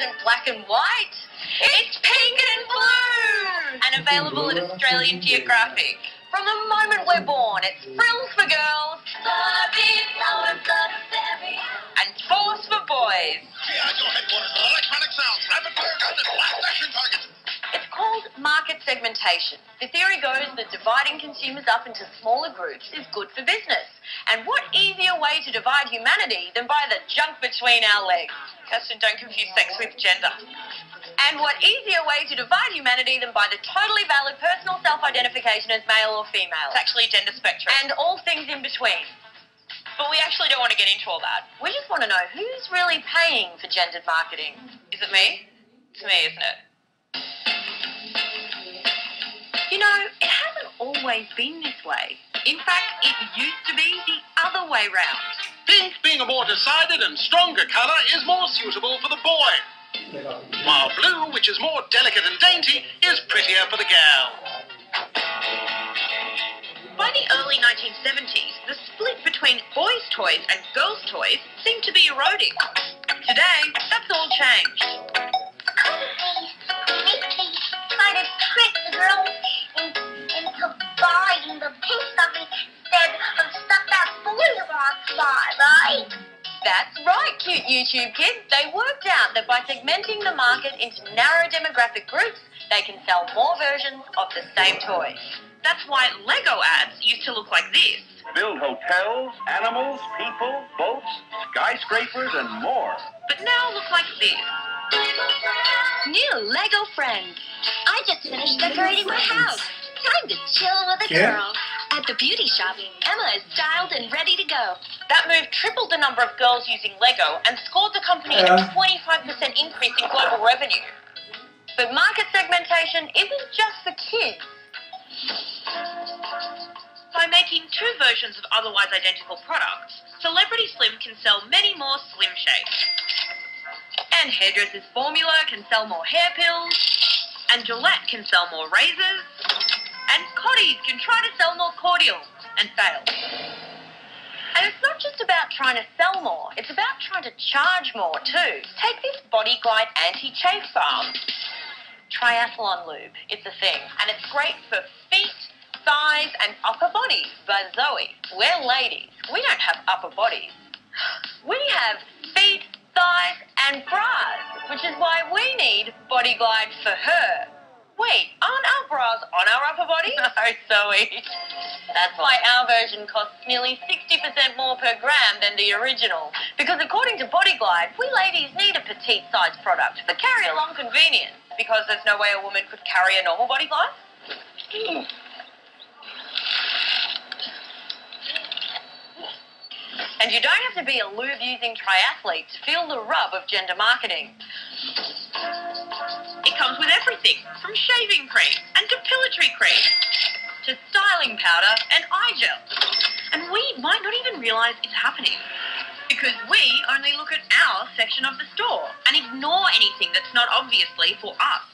isn't black and white. It's pink and blue! And available at Australian Geographic. From the moment we're born, it's frills for girls and force for boys. It's called market segmentation. The theory goes that dividing consumers up into smaller groups is good for business. And what easier way to divide humanity than by the junk between our legs? Kirsten, don't confuse sex with gender. And what easier way to divide humanity than by the totally valid personal self-identification as male or female? It's actually a gender spectrum. And all things in between. But we actually don't want to get into all that. We just want to know who's really paying for gendered marketing. Is it me? It's me, isn't it? You know, it hasn't always been this way. In fact, it used to be the other way round. Pink, being a more decided and stronger colour, is more suitable for the boy. While blue, which is more delicate and dainty, is prettier for the gal. By the early 1970s, the split between boys' toys and girls' toys seemed to be eroding. Today, that's all changed. Mickey trying to trick the girls into buying the pink stuff instead of stuff that boys want to buy, right? That's right, cute YouTube kids. They worked out that by segmenting the market into narrow demographic groups, they can sell more versions of the same toy. That's why Lego ads used to look like this. Build hotels, animals, people, boats, skyscrapers, and more. But now look like this. New Lego friends. I just finished decorating my house. Time to chill with a girl. At the beauty shop, Emma is styled and ready to go. That move tripled the number of girls using Lego and scored the company a 25% increase in global revenue. But market segmentation isn't just for kids. By making two versions of otherwise identical products, Celebrity Slim can sell many more slim shapes. And Hairdresser's Formula can sell more hair pills. And Gillette can sell more razors. And Cotties can try to sell more cordial and fail. And it's not just about trying to sell more, it's about trying to charge more too. Take this Body Glide anti-chafe balm. Triathlon lube, it's a thing. And it's great for feet, thighs and upper bodies. But Zoe, we're ladies. We don't have upper bodies. We have feet, thighs and bras, which is why we need Body Glide for her. Wait, aren't our bras on our upper body? No, Zoe. That's why our version costs nearly 60% more per gram than the original. Because according to Body Glide, we ladies need a petite size product for carry-along convenience. Because there's no way a woman could carry a normal Body Glide? And you don't have to be a lube-using triathlete to feel the rub of gender marketing. It comes with everything, from shaving cream and depilatory cream to styling powder and eye gel. And we might not even realise it's happening because we only look at our section of the store and ignore anything that's not obviously for us.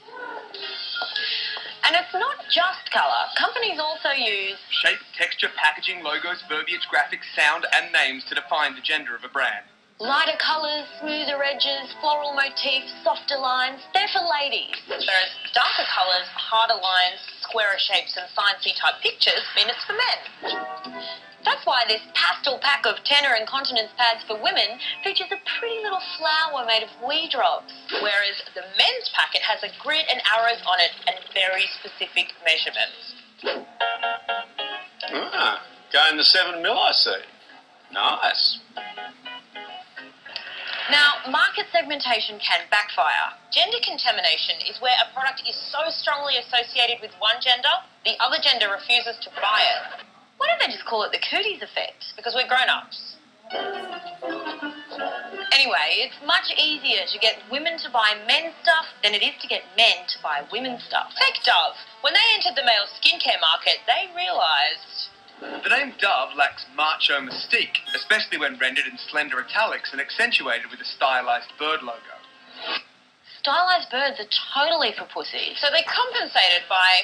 And it's not just colour. Companies also use shape, texture, packaging, logos, verbiage, graphics, sound and names to define the gender of a brand. lighter colours, smoother edges, floral motifs, softer lines. They're for ladies. Whereas darker colours, harder lines, squarer shapes and sciencey type pictures mean it's for men. That's why this pastel pack of tenor incontinence pads for women features a pretty little flower made of wee drops, whereas the men's packet has a grid and arrows on it and very specific measurements. Ah, going to 7 mil, I see. Nice. Now, market segmentation can backfire. Gender contamination is where a product is so strongly associated with one gender, the other gender refuses to buy it. Why don't they just call it the cooties effect? Because we're grown-ups. Anyway, it's much easier to get women to buy men's stuff than it is to get men to buy women's stuff. Take Dove. When they entered the male skincare market, they realised... The name Dove lacks macho mystique, especially when rendered in slender italics and accentuated with a stylized bird logo. Stylized birds are totally for pussies, so they compensated by...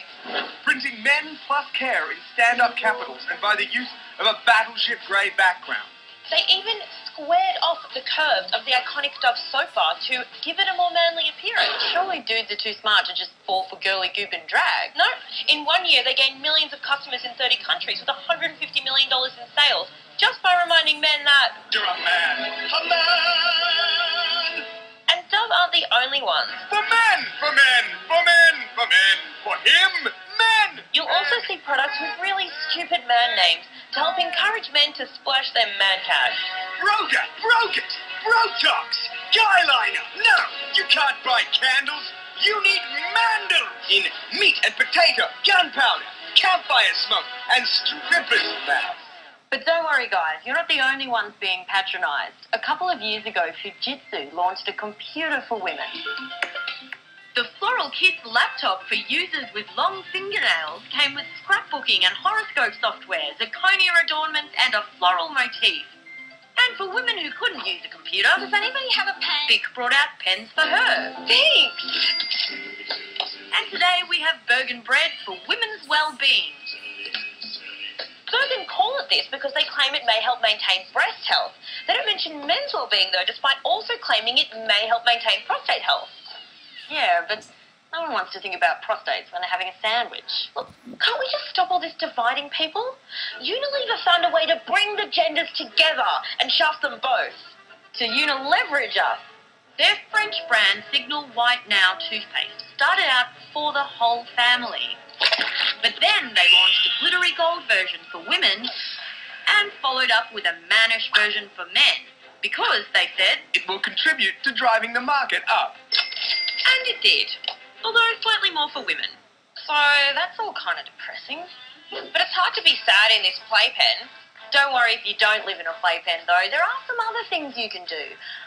printing men plus care in stand-up capitals and by the use of a battleship grey background. They even squared off the curves of the iconic Dove soap bar to give it a more manly appearance. Surely dudes are too smart to just fall for girly goop and drag. No, in 1 year they gained millions of customers in 30 countries with $150 million in sales just by reminding men that You're a man. A man! And Dove aren't the only ones. For men! For men! For men! For men! For him! Men! You'll also see products with really stupid man names to help encourage men to splash their man cash. Brogat! Brogat! Brotox! Guyliner! No! You can't buy candles! You need mandals! In meat and potato, gunpowder, campfire smoke, and strippers' baths. But don't worry, guys, you're not the only ones being patronised. A couple of years ago, Fujitsu launched a computer for women. The Floral Kids laptop for users with long fingernails came with scrapbooking and horoscope software, zirconia adornments, and a floral motif. And for women who couldn't use a computer, Does anybody have a pen? Bic brought out pens for her. Thanks! And today we have Bergen bread for women's well-being. Bergen call it this because they claim it may help maintain breast health. They don't mention men's well-being though, despite also claiming it may help maintain prostate health. Yeah, but no one wants to think about prostates when they're having a sandwich. Look, can't we just stop all this dividing people? Unilever found a way to bring the genders together and shaft them both. To unileverage us. Their French brand Signal White Now toothpaste started out for the whole family. But then they launched a glittery gold version for women and followed up with a mannish version for men because, they said, It will contribute to driving the market up. and it did, although slightly more for women. So that's all kind of depressing. But it's hard to be sad in this playpen. Don't worry if you don't live in a playpen, though. There are some other things you can do.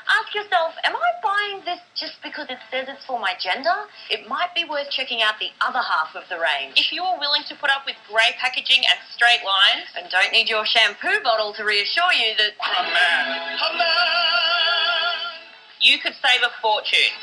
Ask yourself, am I buying this just because it says it's for my gender? It might be worth checking out the other half of the range. If you are willing to put up with grey packaging and straight lines, And don't need your shampoo bottle to reassure you that A man. A man! you could save a fortune.